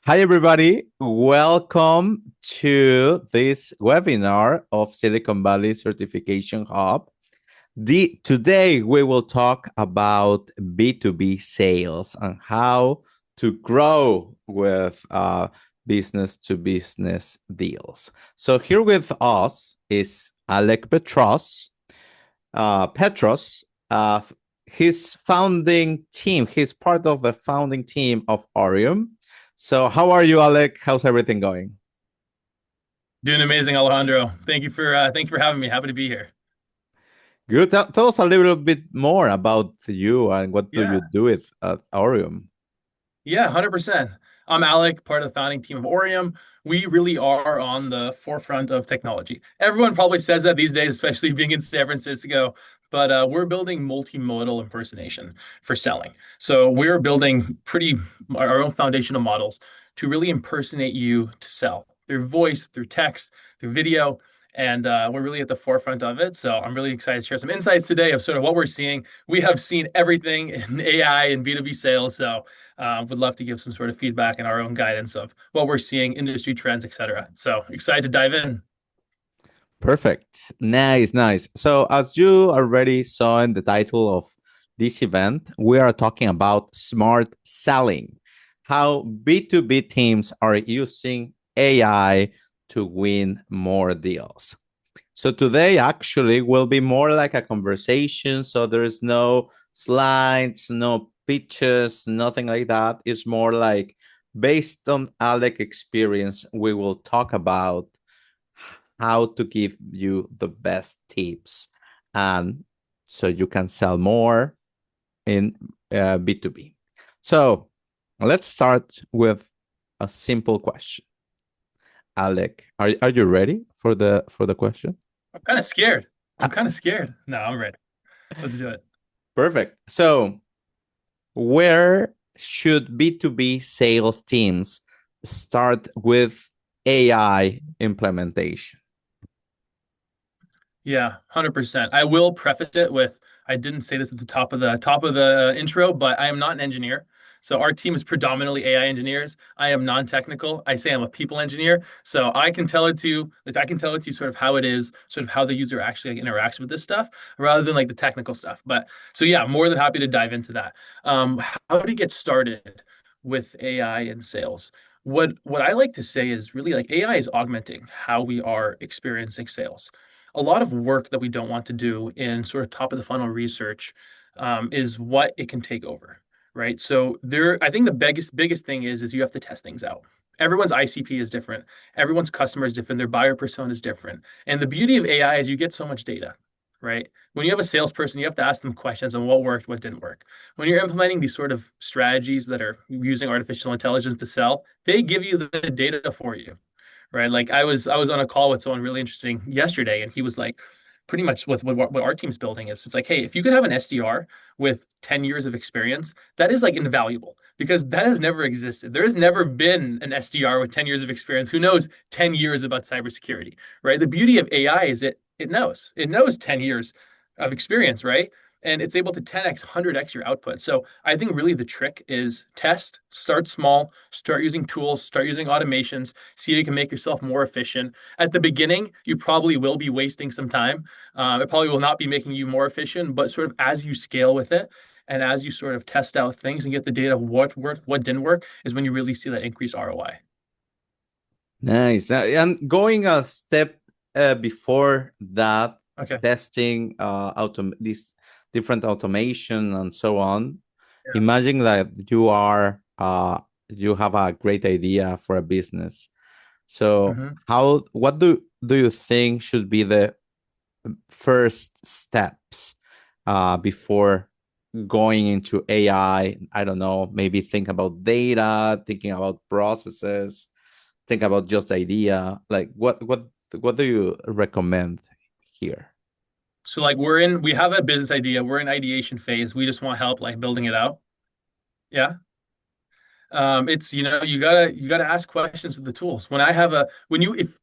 Hi, everybody. Welcome to this webinar of Silicon Valley Certification Hub. Today, we will talk about B2B sales and how to grow with business to business deals. So, here with us is Alec Petros. His founding team, he's part of the founding team of Orium. So, how are you, Alec? How's everything going? Doing amazing, Alejandro. Thank you for having me. Happy to be here. Good. Tell us a little bit more about you and what do you Yeah, do at Orium? yeah, 100%. I'm Alec, part of the founding team of Orium. We really are on the forefront of technology. Everyone probably says that these days, especially being in San Francisco, but we're building multimodal impersonation for selling. So we're building pretty our own foundational models to really impersonate you to sell through voice, through text, through video. And we're really at the forefront of it. So I'm really excited to share some insights today of sort of what we're seeing. We have seen everything in AI and B2B sales. So would love to give some sort of feedback and our own guidance of what we're seeing, industry trends, etc. So excited to dive in. Perfect. Nice, nice. So, as you already saw in the title of this event, we are talking about smart selling, how B2B teams are using AI to win more deals. So today actually will be more like a conversation. So there's no slides, no pitches, nothing like that. It's more like based on Alec experience, we will talk about how to give you the best tips and so you can sell more in B2B. So let's start with a simple question. Alec, are you ready for the question? I'm kind of scared. I'm kind of scared. No, I'm ready. Let's do it. Perfect. So, where should B2B sales teams start with AI implementation? Yeah, 100%. I will preface it with I didn't say this at the top of the intro, but I am not an engineer. So our team is predominantly AI engineers. I am non-technical. I say I'm a people engineer. So I can tell it to you sort of how it is, sort of how the user actually like, interacts with this stuff rather than like the technical stuff. But so yeah, more than happy to dive into that. How to get started with AI in sales. What I like to say is really like AI is augmenting how we are experiencing sales. A lot of work that we don't want to do in sort of top of the funnel research is what it can take over, right? So I think the biggest thing is you have to test things out. Everyone's ICP is different. Everyone's customer is different. Their buyer persona is different. And the beauty of AI is you get so much data, right? When you have a salesperson, you have to ask them questions on what worked, what didn't work. When you're implementing these sort of strategies that are using artificial intelligence to sell, they give you the data for you, right? Like I was on a call with someone really interesting yesterday, and he was like, pretty much with what our team's building is. It's like, hey, if you could have an SDR with 10 years of experience, that is like invaluable because that has never existed. There has never been an SDR with 10 years of experience who knows 10 years about cybersecurity, right? The beauty of AI is it knows 10 years of experience, right? And it's able to 10x, 100x your output. So I think really the trick is test, start small, start using tools, start using automations, see if you can make yourself more efficient. At the beginning, you probably will be wasting some time. It probably will not be making you more efficient, but sort of as you scale with it and as you sort of test out things and get the data of what worked, what didn't work, is when you really see that increased ROI. Nice. And going a step before that, Okay. testing these different automation and so on. Yeah. Imagine that you have a great idea for a business. So hmm what do you think should be the first steps before going into AI? I don't know, maybe think about data, thinking about processes, think about just idea. Like what do you recommend here? So like we have a business idea, we're in ideation phase. We just want help like building it out. Yeah. It's you gotta ask questions of the tools. If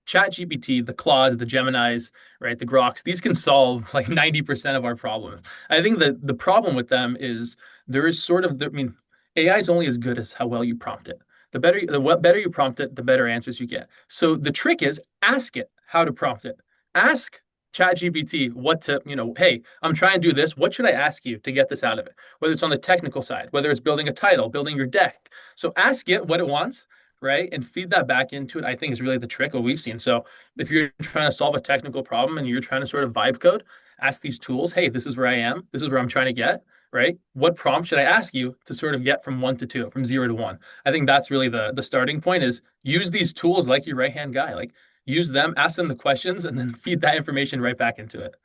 Chat GPT, the Claude, the Geminis, right, the Groks, these can solve like 90% of our problems. I think that the problem with them is there is sort of, I mean, AI is only as good as how well you prompt it. what better you prompt it, the better answers you get. So the trick is ask it how to prompt it. Ask ChatGPT what to, hey, I'm trying to do this. What should I ask you to get this out of it? Whether it's on the technical side, whether it's building a title, building your deck. So ask it what it wants, right? And feed that back into it, I think is really the trick, what we've seen. So if you're trying to solve a technical problem and you're trying to sort of vibe code, ask these tools, hey, this is where I am. This is where I'm trying to get, right? What prompt should I ask you to sort of get from one to two, from 0 to 1? I think that's really the starting point is use these tools like your right-hand guy. Like use them, ask them the questions, and then feed that information right back into it.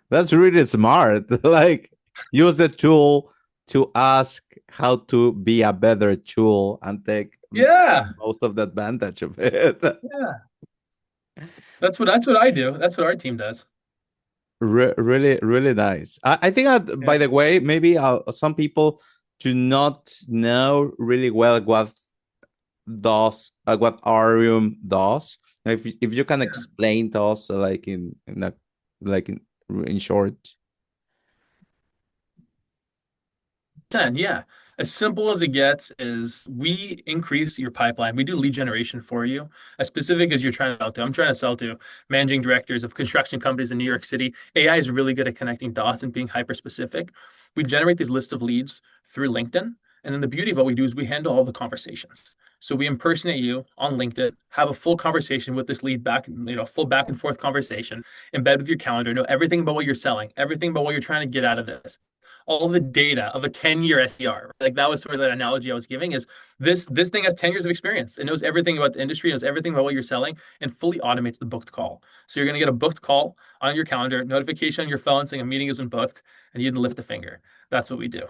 That's really smart. Like use the tool to ask how to be a better tool and take Yeah. most of the advantage of it. Yeah. That's what I do. That's what our team does. Really, really nice. I think, by Yeah. the way, maybe some people do not know really well what Arium does. If you can Yeah. explain to us, like in short. 10, yeah. As simple as it gets is we increase your pipeline. We do lead generation for you, as specific as you're trying to sell to. I'm trying to sell to managing directors of construction companies in New York City. AI is really good at connecting dots and being hyper specific. We generate these list of leads through LinkedIn. And then the beauty of what we do is we handle all the conversations. So we impersonate you on LinkedIn, have a full conversation with this lead back, full back and forth conversation, embed with your calendar, know everything about what you're selling, everything about what you're trying to get out of this, all the data of a 10-year SDR. Like that was sort of the analogy I was giving is this thing has 10 years of experience. It knows everything about the industry, knows everything about what you're selling, and fully automates the booked call. So you're going to get a booked call on your calendar, notification on your phone saying a meeting has been booked, and you didn't lift a finger. That's what we do.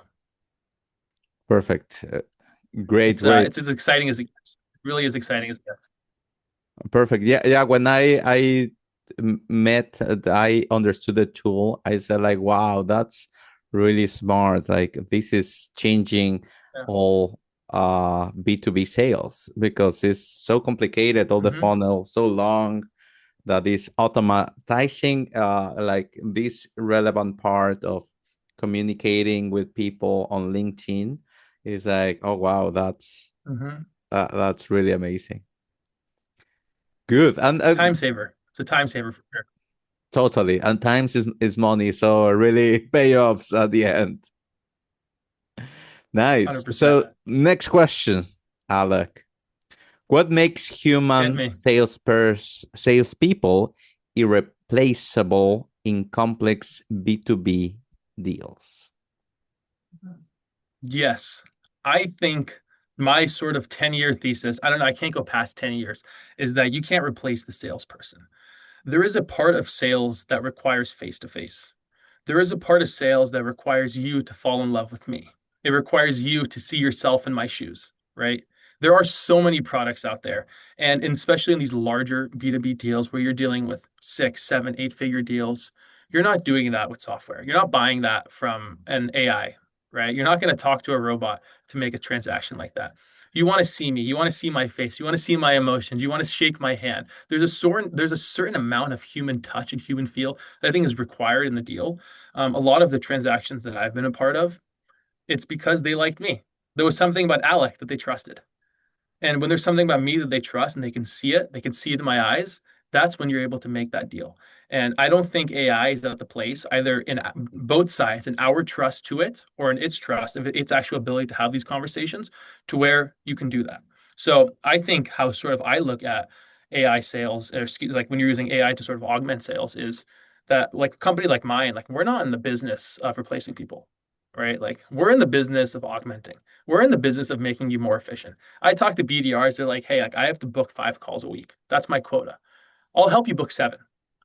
Perfect. Great, great. It's as exciting as it gets. It really is exciting as it gets. Perfect. Yeah, yeah. When I understood the tool. I said like, wow, that's really smart. Like this is changing Yeah. all B2B sales because it's so complicated, all the Mm-hmm. funnel so long that is automatizing like this relevant part of communicating with people on LinkedIn is like, oh wow, Mm-hmm. that's really amazing. Good. And Time saver. It's a time saver for sure. totally. And times is money. So really payoffs at the end. Nice. 100%. So next question, Alec. What makes Hit human me. salespeople irreplaceable in complex B2B deals? Yes. I think my sort of 10-year thesis, I don't know, I can't go past 10 years, is that you can't replace the salesperson. There is a part of sales that requires face to face. There is a part of sales that requires you to fall in love with me. It requires you to see yourself in my shoes, right? There are so many products out there. And especially in these larger B2B deals where you're dealing with 6, 7, 8-figure deals, you're not doing that with software. You're not buying that from an AI, right? You're not going to talk to a robot to make a transaction like that. You want to see me. You want to see my face. You want to see my emotions. You want to shake my hand. There's a certain amount of human touch and human feel that I think is required in the deal. A lot of the transactions that I've been a part of, it's because they liked me. There was something about Alec that they trusted. And when there's something about me that they trust and they can see it in my eyes, that's when you're able to make that deal. And I don't think AI is at the place either in both sides, in our trust to it or in its trust, of its actual ability to have these conversations to where you can do that. So I think how sort of I look at AI sales, or excuse, like when you're using AI to sort of augment sales, is that like a company like mine, like we're not in the business of replacing people, right? Like we're in the business of augmenting. We're in the business of making you more efficient. I talk to BDRs, they're like, hey, like I have to book 5 calls a week. That's my quota. I'll help you book 7,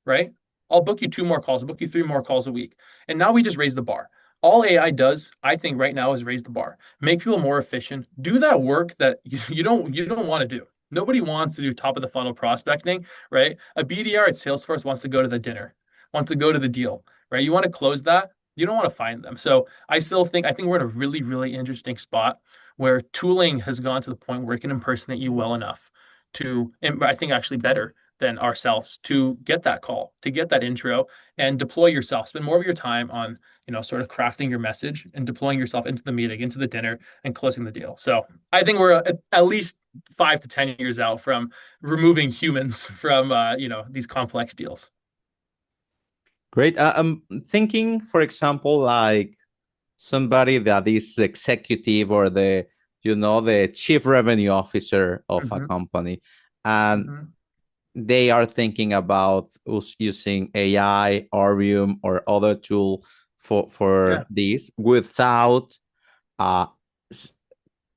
right? I'll book you 2 more calls, I'll book you 3 more calls a week. And now we just raise the bar. All AI does, I think, right now is raise the bar, make people more efficient, do that work that you don't want to do. Nobody wants to do top of the funnel prospecting, right? A BDR at Salesforce wants to go to the dinner, wants to go to the deal, right? You want to close that, you don't want to find them. So I think we're in a really, really interesting spot where tooling has gone to the point where it can impersonate you well enough to, and I think actually better than ourselves to get that call, to get that intro and deploy yourself. Spend more of your time on, sort of crafting your message and deploying yourself into the meeting, into the dinner, and closing the deal. So I think we're at least 5 to 10 years out from removing humans from, these complex deals. Great. I'm thinking, for example, like somebody that is executive or the chief revenue officer of a Hmm. company, and Hmm. they are thinking about using AI, Orium, or other tool for Yeah. this without uh,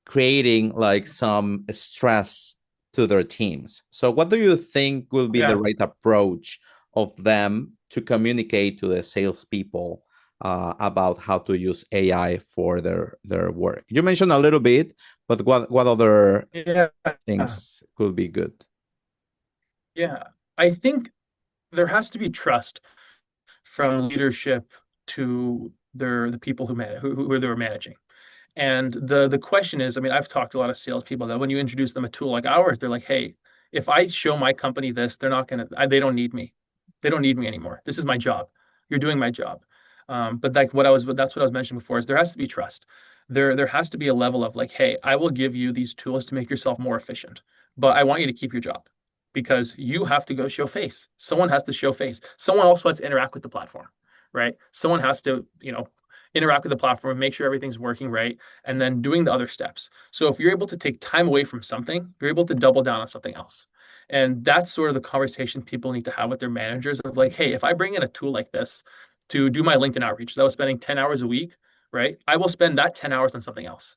creating like some stress to their teams. So, what do you think will be the Yeah. right approach of them to communicate to the salespeople about how to use AI for their work? You mentioned a little bit, but what other Yeah. things could be good? Yeah. I think there has to be trust from leadership to the people who they're managing. And the question is, I mean, I've talked to a lot of salespeople that when you introduce them a tool like ours, they're like, "Hey, if I show my company this, they're not gonna, they don't need me. They don't need me anymore. This is my job. You're doing my job." But that's what I was mentioning before is there has to be trust. There has to be a level of like, "Hey, I will give you these tools to make yourself more efficient, but I want you to keep your job because you have to go show face. Someone has to show face. Someone also has to interact with the platform, right? Someone has to, interact with the platform, make sure everything's working right, and then doing the other steps. So if you're able to take time away from something, you're able to double down on something else. And that's sort of the conversation people need to have with their managers of like, hey, if I bring in a tool like this to do my LinkedIn outreach, so I was spending 10 hours a week, right? I will spend that 10 hours on something else.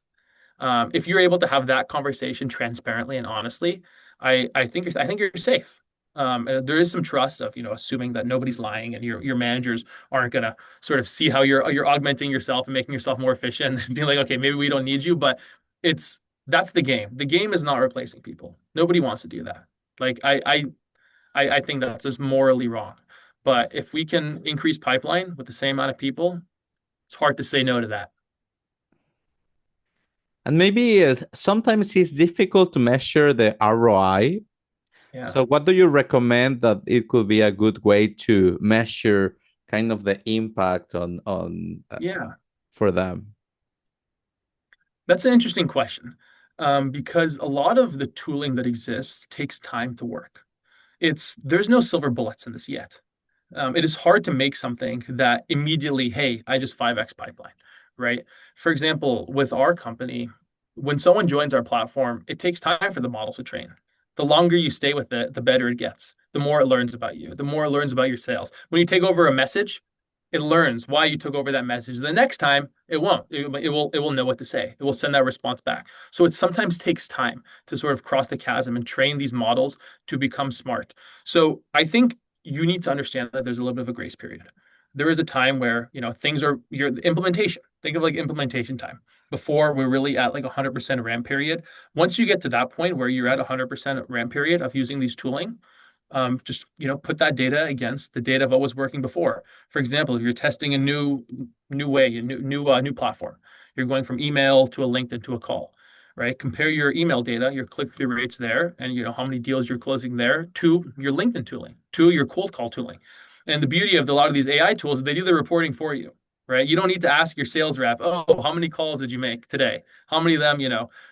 If you're able to have that conversation transparently and honestly, I think you're safe. There is some trust of assuming that nobody's lying and your managers aren't gonna sort of see how you're augmenting yourself and making yourself more efficient and being like, okay, maybe we don't need you, but it's that's the game. The game is not replacing people. Nobody wants to do that. Like I think that's just morally wrong. But if we can increase pipeline with the same amount of people, it's hard to say no to that. And maybe sometimes it's difficult to measure the ROI. Yeah. So, what do you recommend that it could be a good way to measure kind of the impact on Yeah. for them? That's an interesting question, because a lot of the tooling that exists takes time to work. There's no silver bullets in this yet. It is hard to make something that immediately, hey, I just 5x pipeline, right? For example, with our company, when someone joins our platform, it takes time for the model to train. The longer you stay with it, the better it gets. The more it learns about you, the more it learns about your sales. When you take over a message, it learns why you took over that message. The next time, it won't. It will know what to say. It will send that response back. So it sometimes takes time to sort of cross the chasm and train these models to become smart. So I think you need to understand that there's a little bit of a grace period. There is a time where things are your implementation. Think of like implementation time before we're really at like 100% ramp period. Once you get to that point where you're at 100% ramp period of using these tooling, just put that data against the data of what was working before. For example, if you're testing a new way, a new platform, you're going from email to a LinkedIn to a call, right? Compare your email data, your click-through rates there, and how many deals you're closing there to your LinkedIn tooling, to your cold call tooling. And the beauty of a lot of these AI tools is they do the reporting for you, right? You don't need to ask your sales rep, oh, how many calls did you make today? How many of them,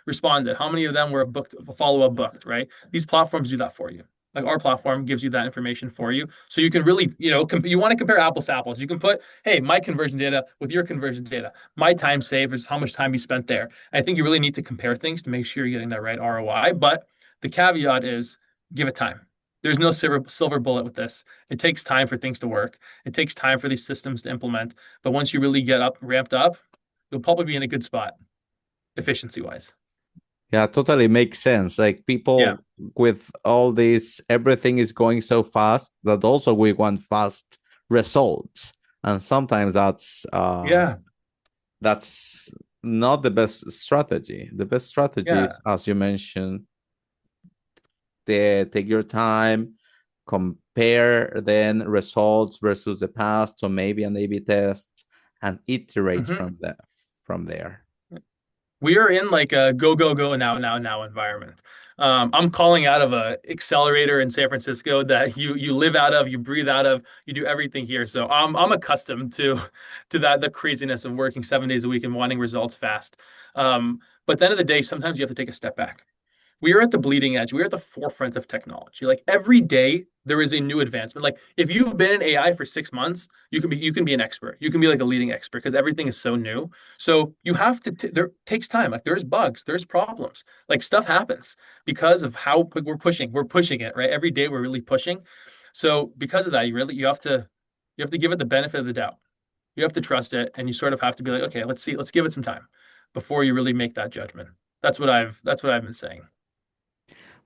responded? How many of them were booked, follow-up booked, right? These platforms do that for you. Like our platform gives you that information for you. So you can really, you want to compare apples to apples. You can put, hey, my conversion data with your conversion data. My time saved is how much time you spent there. I think you really need to compare things to make sure you're getting that right ROI. But the caveat is give it time. There's no silver bullet with this. It takes time for things to work. It takes time for these systems to implement. But once you really get up, ramped up, you'll probably be in a good spot, efficiency wise. Yeah, totally makes sense. Like Yeah. people with all this, everything is going so fast that also we want fast results, and sometimes Yeah. that's not the best strategy. The best strategy Yeah. is, as you mentioned, take your time, compare then results versus the past, so maybe an A/B test, and iterate Hmm. from there. We are in like a go, go, go, now, now, now environment. I'm calling out of a accelerator in San Francisco that you live out of, you breathe out of, you do everything here. So I'm accustomed to that the craziness of working 7 days a week and wanting results fast. But at the end of the day, sometimes you have to take a step back. We are at the bleeding edge. We are at the forefront of technology. Like every day there is a new advancement. Like if you've been in AI for 6 months, you can be an expert. You can be like a leading expert because everything is so new. So you have to there takes time. Like there's bugs, there's problems. Like stuff happens because of how we're pushing. We're pushing it, right? Every day we're really pushing. So because of that, you have to give it the benefit of the doubt. You have to trust it and you sort of have to be like, okay, let's see, let's give it some time before you really make that judgment. That's what I've been saying.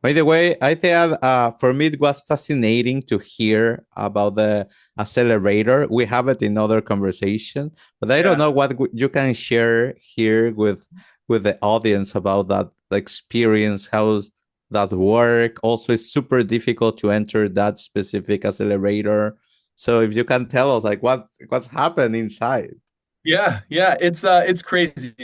By the way, I think for me it was fascinating to hear about the accelerator. We have it in other conversation, but I don't Yeah. know what you can share here with the audience about that experience. How's that work? Also, it's super difficult to enter that specific accelerator. So if you can tell us like what's happened inside. Yeah, yeah, it's crazy.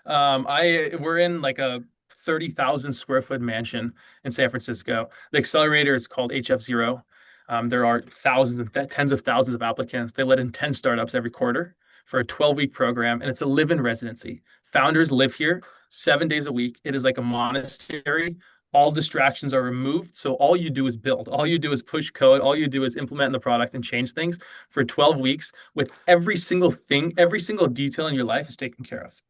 I we're in like a 30,000 square foot mansion in San Francisco. The accelerator is called HF0. There are thousands and tens of thousands of applicants. They let in 10 startups every quarter for a 12-week program, and it's a live-in residency. Founders live here 7 days a week. It is like a monastery. All distractions are removed. So all you do is build. All you do is push code. All you do is implement the product and change things for 12 weeks with every single thing, every single detail in your life is taken care of.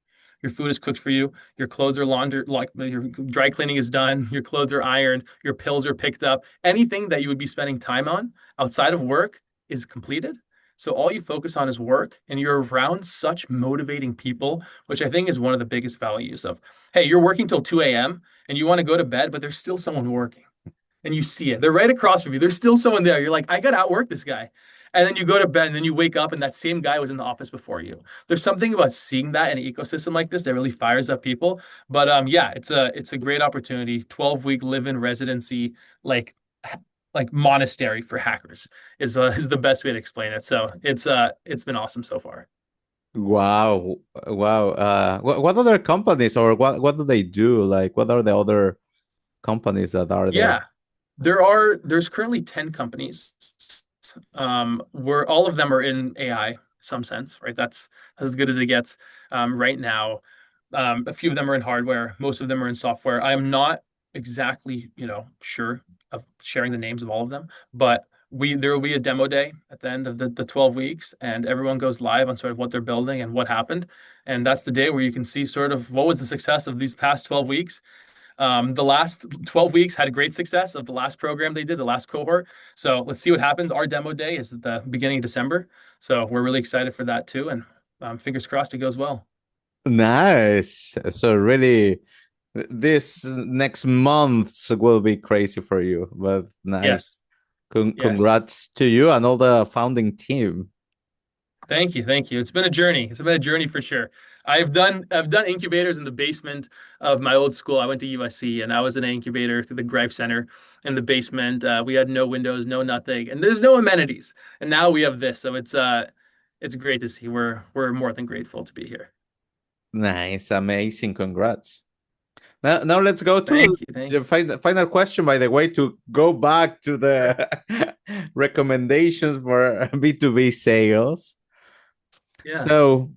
Your food is cooked for you. Your clothes are laundered, like your dry cleaning is done. Your clothes are ironed. Your pills are picked up. Anything that you would be spending time on outside of work is completed. So all you focus on is work, and you're around such motivating people, which I think is one of the biggest values of, hey, you're working till 2 a.m. and you want to go to bed, but there's still someone working and you see it. They're right across from you. There's still someone there. You're like, I got to outwork this guy. And then you go to bed and then you wake up and that same guy was in the office before you. There's something about seeing that in an ecosystem like this that really fires up people. But yeah, it's a great opportunity. 12-week live-in residency, like like monastery for hackers is the best way to explain it. So it's been awesome so far. Wow, wow. What other companies or what do they do? Like, what are the other companies that are there? Yeah, there's currently 10 companies. Where all of them are in AI, some sense, right? That's as good as it gets right now. A few of them are in hardware, most of them are in software. I am not exactly, sure of sharing the names of all of them, but there will be a demo day at the end of the 12 weeks, and everyone goes live on sort of what they're building and what happened. And that's the day where you can see sort of what was the success of these past 12 weeks. The last 12 weeks had a great success of the last program they did, the last cohort. So let's see what happens. Our demo day is at the beginning of December. So we're really excited for that too. And fingers crossed it goes well. Nice. So really, this next month will be crazy for you, but nice. Yes. Yes. Congrats to you and all the founding team. Thank you. Thank you. It's been a journey. It's been a journey for sure. I've done incubators in the basement of my old school. I went to USC and I was in an incubator through the Greif Center in the basement. We had no windows, no nothing, and there's no amenities. And now we have this. So it's great to see. We're more than grateful to be here. Nice, amazing. Congrats. Now let's go to Thank you. Thank the you. final question, by the way, to go back to the recommendations for B2B sales. Yeah. So,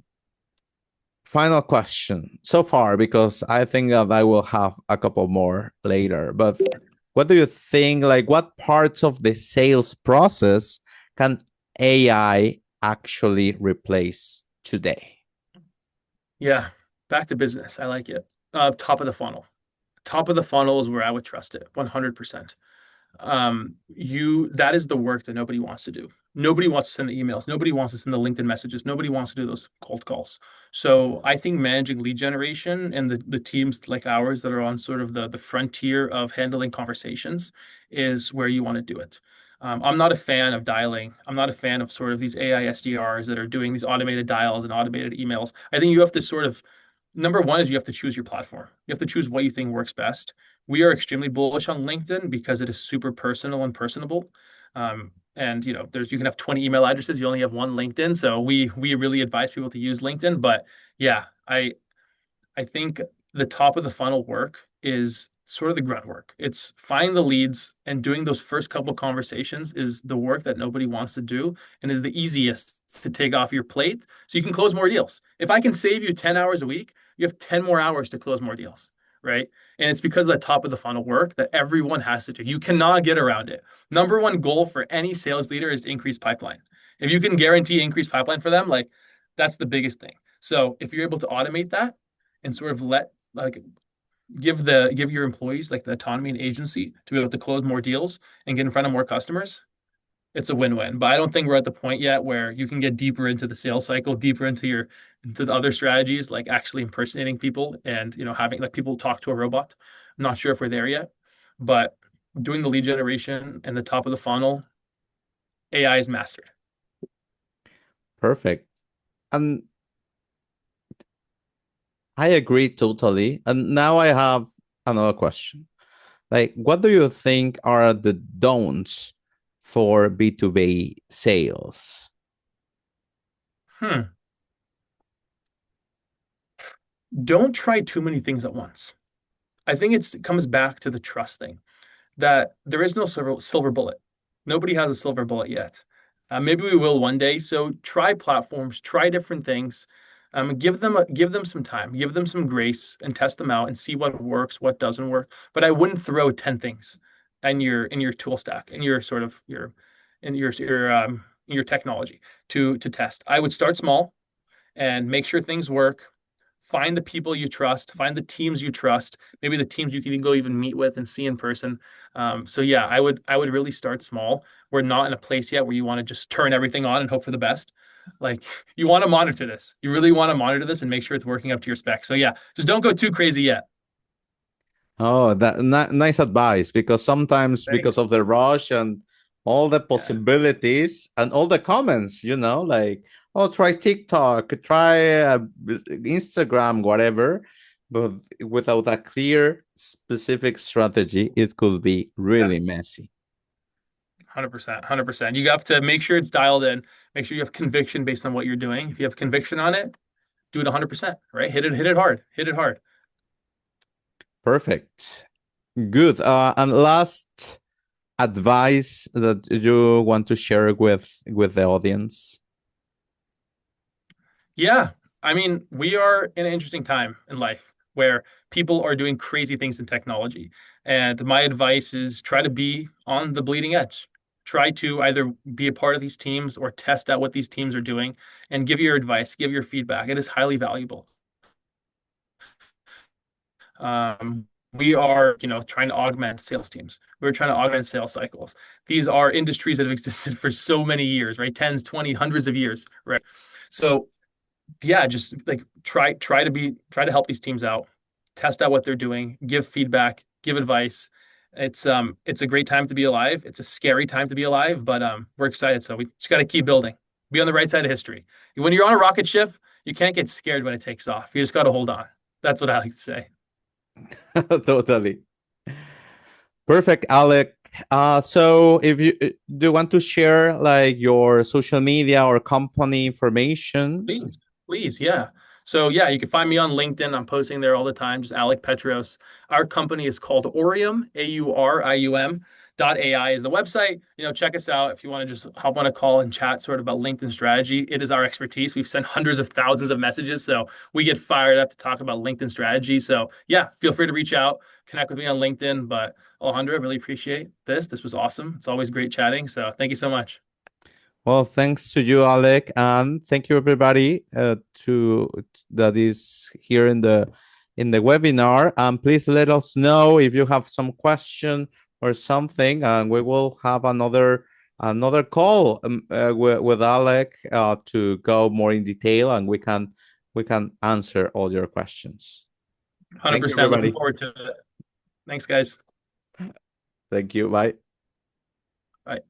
final question so far, because I think that I will have a couple more later. But what do you think? Like, what parts of the sales process can AI actually replace today? Yeah. Back to business. I like it. Top of the funnel. Top of the funnel is where I would trust it 100%. You that is the work that nobody wants to do. Nobody wants to send the emails. Nobody wants to send the LinkedIn messages. Nobody wants to do those cold calls. So I think managing lead generation and the teams like ours that are on sort of the frontier of handling conversations is where you want to do it. I'm not a fan of dialing. I'm not a fan of sort of these AI SDRs that are doing these automated dials and automated emails. I think you have to sort of number one is you have to choose your platform. You have to choose what you think works best. We are extremely bullish on LinkedIn because it is super personal and personable. And you can have 20 email addresses, you only have one LinkedIn. So we really advise people to use LinkedIn. But yeah, I think the top of the funnel work is sort of the grunt work. It's finding the leads and doing those first couple conversations is the work that nobody wants to do and is the easiest to take off your plate so you can close more deals. If I can save you 10 hours a week, you have 10 more hours to close more deals, right? And it's because of the top of the funnel work that everyone has to do. You cannot get around it. Number one goal for any sales leader is to increase pipeline. If you can guarantee increased pipeline for them, like that's the biggest thing. So if you're able to automate that and sort of let like give your employees like the autonomy and agency to be able to close more deals and get in front of more customers, it's a win-win. But I don't think we're at the point yet where you can get deeper into the sales cycle, deeper into the other strategies, like actually impersonating people and having like people talk to a robot. I'm not sure if we're there yet, but doing the lead generation and the top of the funnel, AI is mastered. Perfect. And I agree totally. And now I have another question. Like, what do you think are the don'ts for B2B sales? Hmm. Don't try too many things at once. I think it comes back to the trust thing that there is no silver bullet. Nobody has a silver bullet yet. Maybe we will one day. So try platforms, try different things. Give them some time, give them some grace, and test them out and see what works, what doesn't work. But I wouldn't throw 10 things in your tool stack, in your sort of your technology to test. I would start small and make sure things work. Find the people you trust, find the teams you trust, maybe the teams you can go even meet with and see in person. So yeah, I would really start small. We're not in a place yet where you want to just turn everything on and hope for the best. Like you want to monitor this. You really want to monitor this and make sure it's working up to your spec. So yeah, just don't go too crazy yet. Oh, that nice advice. Because sometimes, because Thanks. of the rush and all the Yeah, possibilities and all the comments, like, oh, try TikTok, try Instagram, whatever. But without a clear, specific strategy, it could be yeah, really messy. 100%, 100%. You have to make sure it's dialed in. Make sure you have conviction based on what you're doing. If you have conviction on it, do it 100%, right? Hit it hard. Hit it hard. Perfect. Good. And last advice that you want to share with the audience? Yeah. I mean, we are in an interesting time in life where people are doing crazy things in technology. And my advice is try to be on the bleeding edge. Try to either be a part of these teams or test out what these teams are doing and give your advice, give your feedback. It is highly valuable. We are, trying to augment sales teams. We're trying to augment sales cycles. These are industries that have existed for so many years, right? Tens, 20, hundreds of years, right? So yeah, just like try to help these teams out, test out what they're doing, give feedback, give advice. It's a great time to be alive. It's a scary time to be alive, but we're excited. So we just got to keep building. Be on the right side of history. When you're on a rocket ship, you can't get scared when it takes off. You just got to hold on. That's what I like to say. Totally. Perfect, Alec. So if you do you want to share like your social media or company information? Please, please, yeah. So yeah, you can find me on LinkedIn. I'm posting there all the time. Just Alec Petros. Our company is called Aurium, Aurium. .ai is the website. Check us out if you want to just hop on a call and chat sort of about LinkedIn strategy. It is our expertise. We've sent hundreds of thousands of messages, so we get fired up to talk about LinkedIn strategy. So yeah, feel free to reach out, connect with me on LinkedIn. But Alejandro, I really appreciate this. This was awesome. It's always great chatting. So thank you so much. Well, thanks to you, Alec, and thank you everybody to that is here in the webinar. And please let us know if you have some question or something, and we will have another call with Alec to go more in detail, and we can answer all your questions. Thank you, 100%. Looking everybody. forward to it. Thanks, guys. Thank you. Bye. Bye.